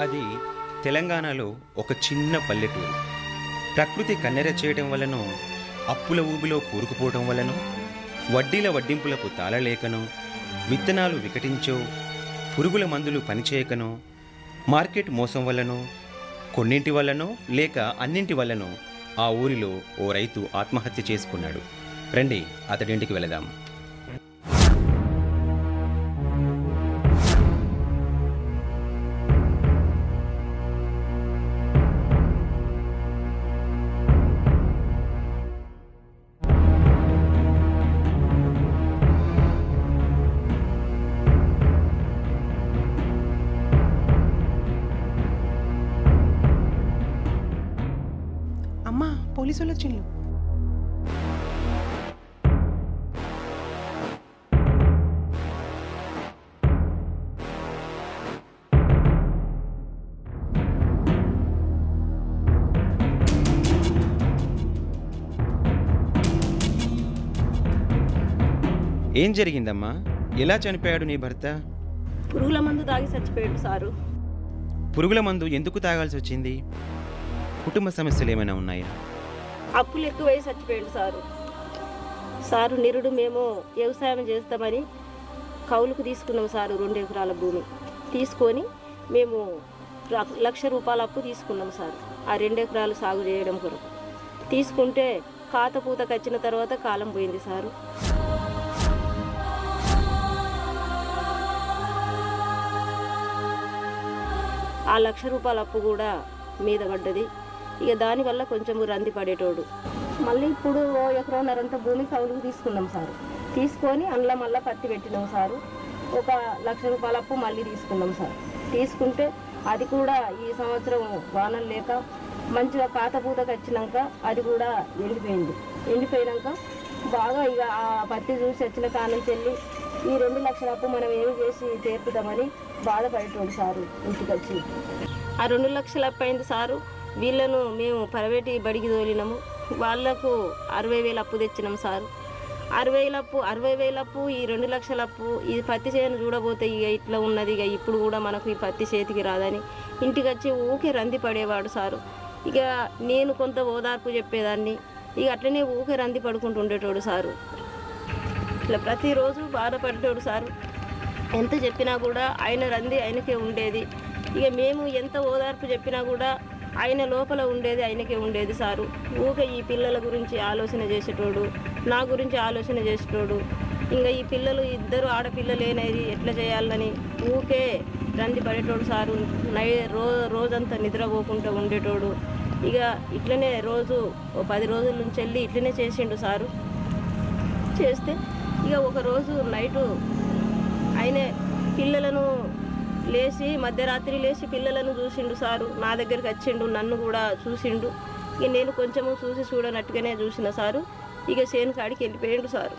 అది తెలంగాణలో ఒక చిన్న పల్లెటూరు. ప్రకృతి కన్నెర చేయడం వలనో, అప్పుల ఊబిలో కూరుకుపోవడం వలనో, వడ్డీల వడ్డింపులకు తాళలేకనో, విత్తనాలు వికటించో, పురుగుల మందులు పనిచేయకనో, మార్కెట్ మోసం వల్లనో, కొన్నింటి వల్లనో లేక అన్నింటి వల్లనో ఆ ఊరిలో ఓ రైతు ఆత్మహత్య చేసుకున్నాడు. రండి అతడింటికి వెళదాం. అమ్మా, పోలీసు వాళ్ళు వచ్చిండ్రు. ఏం జరిగిందమ్మా? ఎలా చనిపోయాడు నీ భర్త? పురుగుల మందు తాగి చచ్చిపోయాడు సారు. పురుగుల మందు ఎందుకు తాగాల్సి వచ్చింది? కుటుంబ సమస్యలు ఏమైనా ఉన్నాయా? అప్పులు ఎక్కువై చచ్చిపోయాడు సారు. నిరుడు మేము వ్యవసాయం చేస్తామని కౌలుకు తీసుకున్నాం సారు. 2 ఎకరాల భూమి తీసుకొని మేము ₹1,00,000 అప్పు తీసుకున్నాం సారు. ఆ 2 ఎకరాలు సాగు చేయడం కొరకు తీసుకుంటే కాత పూతకు వచ్చిన తర్వాత కాలం పోయింది సారు. ఆ ₹1,00,000 అప్పు కూడా మీద పడ్డది. ఇక దానివల్ల కొంచెం రంది పడేటోడు. మళ్ళీ ఇప్పుడు 1 ఎకరాన్నరంత భూమి కౌలుకు తీసుకున్నాం సారు. తీసుకొని అందులో మళ్ళీ పత్తి పెట్టినాం సారు. ఒక ₹1,00,000 అప్పు మళ్ళీ తీసుకున్నాం సార్. తీసుకుంటే అది కూడా ఈ సంవత్సరం వానలు లేక మంచిగా కాత పూతకు వచ్చినాక అది కూడా ఎండిపోయినాక బాగా ఇక ఆ పత్తి చూసి వచ్చిన కానుంచి వెళ్ళి ఈ 2 లక్షల అప్పు మనం ఏమి చేసి తీర్పుదామని బాధపడేటోడు సారు. ఇంటికి వచ్చి ఆ 2 లక్షల అప్పు అయింది సారు. వీళ్ళను మేము ప్రైవేట్ బడికి తోలినాము. వాళ్లకు 60,000 అప్పు తెచ్చినాం సారు. 60,000 అప్పు, ఈ 2 లక్షల అప్పు, ఈ పత్తి చేను చూడబోతే ఇక ఇట్లా ఉన్నది. ఇక ఇప్పుడు కూడా మనకు ఈ పత్తి చేతికి రాదని ఇంటికి వచ్చి ఊకే రంది పడేవాడు సారు. ఇక నేను కొంత ఓదార్పు చెప్పేదాన్ని. ఇక అట్లనే ఊకే రంది పడుకుంటూ ఉండేటోడు సారు. ఇట్లా ప్రతిరోజు బాధపడేటోడు సారు. ఎంత చెప్పినా కూడా ఆయన రంది ఆయనకే ఉండేది. ఇక మేము ఎంత ఓదార్పు చెప్పినా కూడా ఆయన లోపల ఉండేది ఆయనకే ఉండేది సారు. ఊకే ఈ పిల్లల గురించి ఆలోచన చేసేటోడు, నా గురించి ఆలోచన చేసేటోడు. ఇంకా ఈ పిల్లలు ఇద్దరు ఆడపిల్లలేనది ఎట్లా చేయాలని ఊకే రంది పడేటోడు సారు. రోజంతా నిద్రపోకుండా ఉండేటోడు. ఇక ఇట్లనే రోజు 10 రోజుల నుంచి వెళ్ళి ఇట్లనే చేసిండు సారు. చేస్తే ఇక ఒకరోజు నైటు ఆయన పిల్లలను లేచి మధ్యరాత్రి లేచి పిల్లలను చూసిండు సారు. నా దగ్గరికి వచ్చిండు, నన్ను కూడా చూసిండు. ఇక నేను కొంచెము చూడనట్టుగానే చూసిన సారు. ఇక చేను కాడికి వెళ్ళిపోయిండు సారు.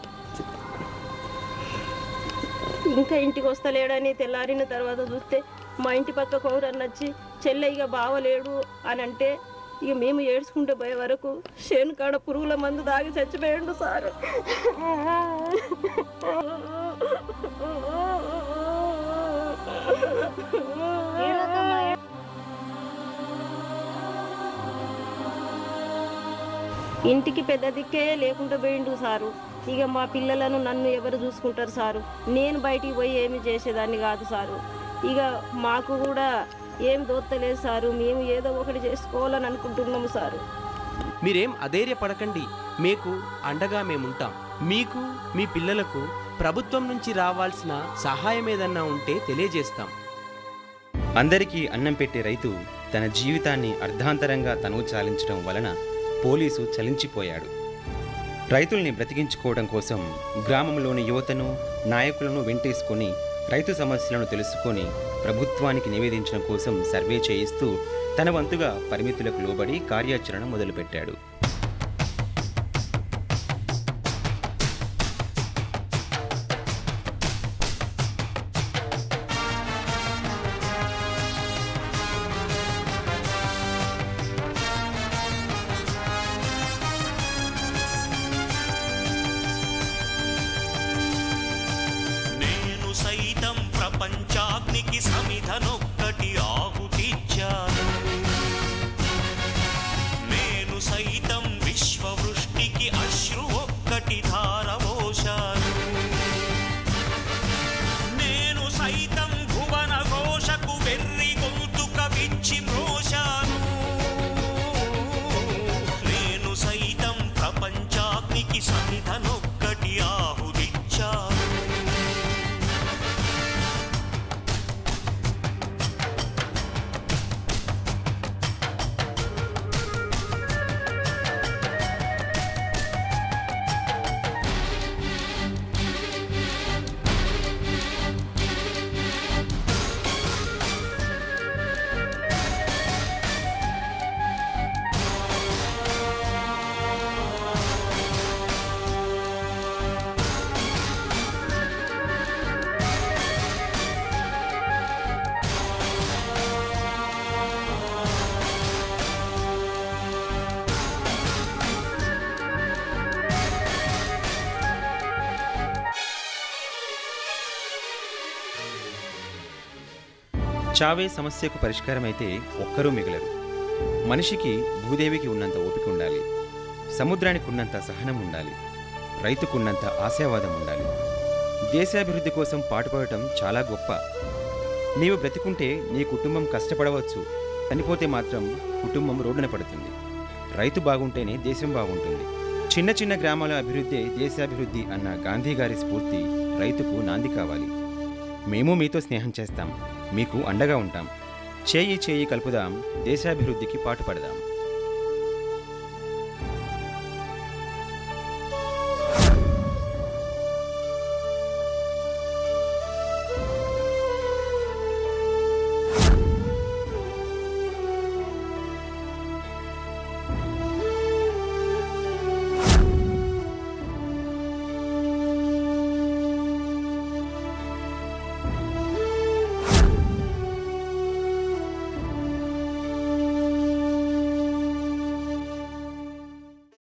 ఇంకా ఇంటికి వస్తలేడని తెల్లారిన తర్వాత చూస్తే మా ఇంటి పక్క కౌరన్న వచ్చి చెల్లె ఇక బావలేడు అని అంటే ఇక మేము ఏడ్చుకుంటే పోయే వరకు చేను కాడ పురుగుల మందు తాగి చచ్చిపోయిండు సారు. ఇంటికి పెద్ద దిక్కే లేకుండా పోయిండు సారు. ఇక మా పిల్లలను నన్ను ఎవరు చూసుకుంటారు సారు? నేను బయటికి పోయి ఏమి చేసేదాన్ని కాదు సారు. ఇక మాకు కూడా ఏం దోత్తలేదు సారు. మేము ఏదో ఒకటి చేసుకోవాలని అనుకుంటున్నాము సారు. మీరేం అధైర్యపడకండి, మీకు అండగా మేముంటాం. మీకు మీ పిల్లలకు ప్రభుత్వం నుంచి రావాల్సిన సహాయం ఏదన్నా ఉంటే తెలియజేస్తాం. అందరికీ అన్నం పెట్టే రైతు తన జీవితాన్ని అర్ధాంతరంగా తనువు చాలించడం వలన పోలీసు చలించిపోయాడు. రైతుల్ని బ్రతికించుకోవడం కోసం గ్రామంలోని యువతను, నాయకులను వెంటేసుకొని రైతు సమస్యలను తెలుసుకొని ప్రభుత్వానికి నివేదించడం కోసం సర్వే చేయిస్తూ తన వంతుగా పరిమితులకు లోబడి కార్యాచరణ మొదలుపెట్టాడు. ప్రపంచాగ్నికి సమిధనొక్కటి ఆహుతి చావే సమస్యకు పరిష్కారమైతే ఒక్కరూ మిగలరు. మనిషికి భూదేవికి ఉన్నంత ఓపిక ఉండాలి, సముద్రానికి ఉన్నంత సహనం ఉండాలి, రైతుకున్నంత ఆశావాదం ఉండాలి. దేశాభివృద్ధి కోసం పాటుపడటం చాలా గొప్ప. నీవు బ్రతికుంటే నీ కుటుంబం కష్టపడవచ్చు, చనిపోతే మాత్రం కుటుంబం రోడ్డున పడుతుంది. రైతు బాగుంటేనే దేశం బాగుంటుంది. చిన్న చిన్న గ్రామాల అభివృద్ధే దేశాభివృద్ధి అన్న గాంధీ గారి స్ఫూర్తి రైతుకు నాంది కావాలి. మేము మీతో స్నేహం చేస్తాం, మీకు అండగా ఉంటాం. చేయి చేయి కలుపుదాం, దేశాభివృద్ధికి పాటుపడదాం.